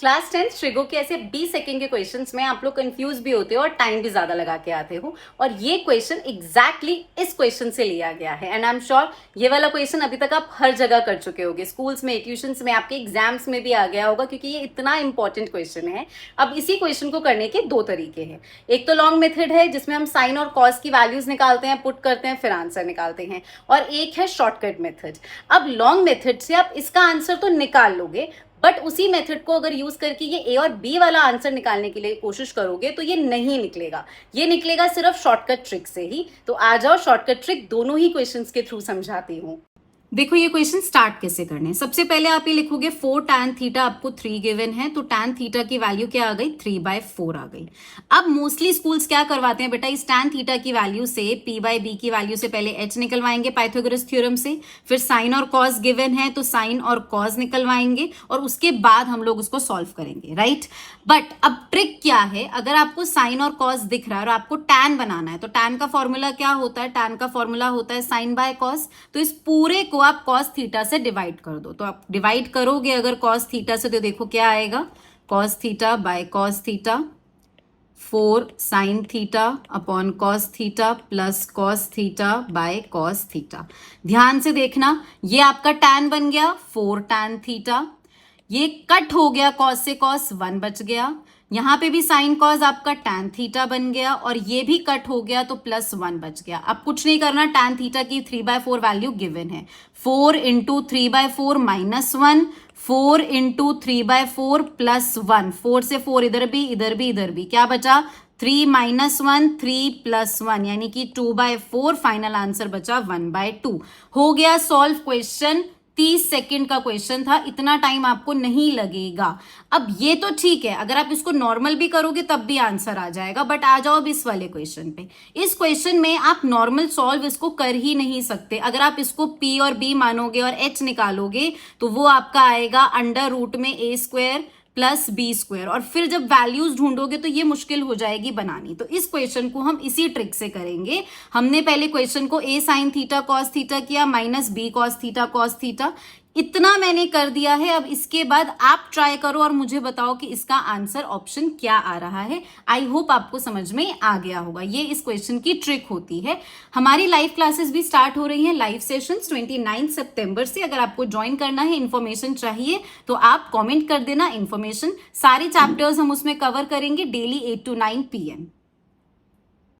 Class 10 trigo के ऐसे 20 second के क्वेश्चंस में आप लोग कंफ्यूज भी होते हो और टाइम भी ज्यादा लगा के आते हो, और ये क्वेश्चन एग्जैक्टली इस क्वेश्चन से लिया गया है। एंड आई एम श्योर ये वाला क्वेश्चन अभी तक आप हर जगह कर चुके होगे, स्कूल्स में, ट्यूशंस में, आपके एग्जाम्स में भी आ गया होगा, क्योंकि ये इतना इंपॉर्टेंट क्वेश्चन है। अब इसी क्वेश्चन को करने के दो तरीके हैं। एक तो लॉन्ग मेथड है जिसमें हम साइन और कॉस की वैल्यूज निकालते हैं, पुट करते हैं, फिर आंसर निकालते हैं, और एक है शॉर्टकट मेथड। अब लॉन्ग मेथड से आप इसका आंसर तो निकाल लोगे, बट उसी मेथड को अगर यूज करके ये ए और बी वाला आंसर निकालने के लिए कोशिश करोगे तो ये नहीं निकलेगा। ये निकलेगा सिर्फ शॉर्टकट ट्रिक से ही। तो आ जाओ, शॉर्टकट ट्रिक दोनों ही क्वेश्चंस के थ्रू समझाती हूँ। देखो ये क्वेश्चन स्टार्ट कैसे करने हैं। सबसे पहले आप ये लिखोगे 4 tan थीटा, आपको 3 गिवन है, तो tan थीटा की वैल्यू क्या आ गई, 3/4 आ गई। अब मोस्टली स्कूल्स क्या करवाते हैं बेटा, इस tan थीटा की वैल्यू से p/b की वैल्यू से पहले h निकलवाएंगे पाइथागोरस थ्योरम से, फिर साइन और कॉस गिवन है तो साइन और कॉस निकलवाएंगे, और उसके बाद हम लोग उसको सॉल्व करेंगे, राइट। बट अब ट्रिक क्या है, अगर आपको साइन और कॉस दिख रहा है और आपको tan बनाना है, तो tan का फॉर्मूला क्या होता है, tan का फॉर्मूला होता है साइन बाय कॉस। तो इस पूरे को आप cos थीटा से डिवाइड कर दो, तो आप डिवाइड करोगे अगर cos थीटा से, तो देखो क्या आएगा, cos theta by cos theta, 4 sin theta upon cos theta plus cos theta by cos theta. ध्यान से देखना, ये आपका tan बन गया 4 tan थीटा, ये कट हो गया cos से cos 1 बच गया, यहां पे भी साइन कॉस आपका tan थीटा बन गया, और ये भी कट हो गया तो +1 बच गया। अब कुछ नहीं करना, tan थीटा की 3/4 वैल्यू गिवन है, 4 × 3/4 -1, 4 × 3/4 +1, 4 से 4 इधर भी इधर भी इधर भी, क्या बचा 3 - 1 3 + 1 यानी कि 2/4। फाइनल आंसर बचा 1/2। हो गया सॉल्व क्वेश्चन। 30 सेकंड का क्वेश्चन था, इतना टाइम आपको नहीं लगेगा। अब ये तो ठीक है, अगर आप इसको नॉर्मल भी करोगे तब भी आंसर आ जाएगा, बट आ जाओ अब इस वाले क्वेश्चन पे। इस क्वेश्चन में आप नॉर्मल सॉल्व इसको कर ही नहीं सकते। अगर आप इसको p और b मानोगे और h निकालोगे तो वो आपका आएगा √में a² + b², और फिर जब वैल्यूज ढूंढोगे तो ये मुश्किल हो जाएगी बनानी। तो इस क्वेश्चन को हम इसी ट्रिक से करेंगे। हमने पहले क्वेश्चन को a sin theta cos theta किया -b cos theta cos theta, इतना मैंने कर दिया है। अब इसके बाद आप ट्राई करो और मुझे बताओ कि इसका आंसर ऑप्शन क्या आ रहा है। आई होप आपको समझ में आ गया होगा। ये इस क्वेश्चन की ट्रिक होती है। हमारी लाइव क्लासेस भी स्टार्ट हो रही हैं, लाइव सेशंस 29 सितंबर से। अगर आपको ज्वाइन करना है, इन्फॉर्मेशन चाहिए तो आप कॉमेंट कर देना इन्फॉर्मेशन। सारे चैप्टर्स हम उसमें कवर करेंगे डेली 8 to 9 PM।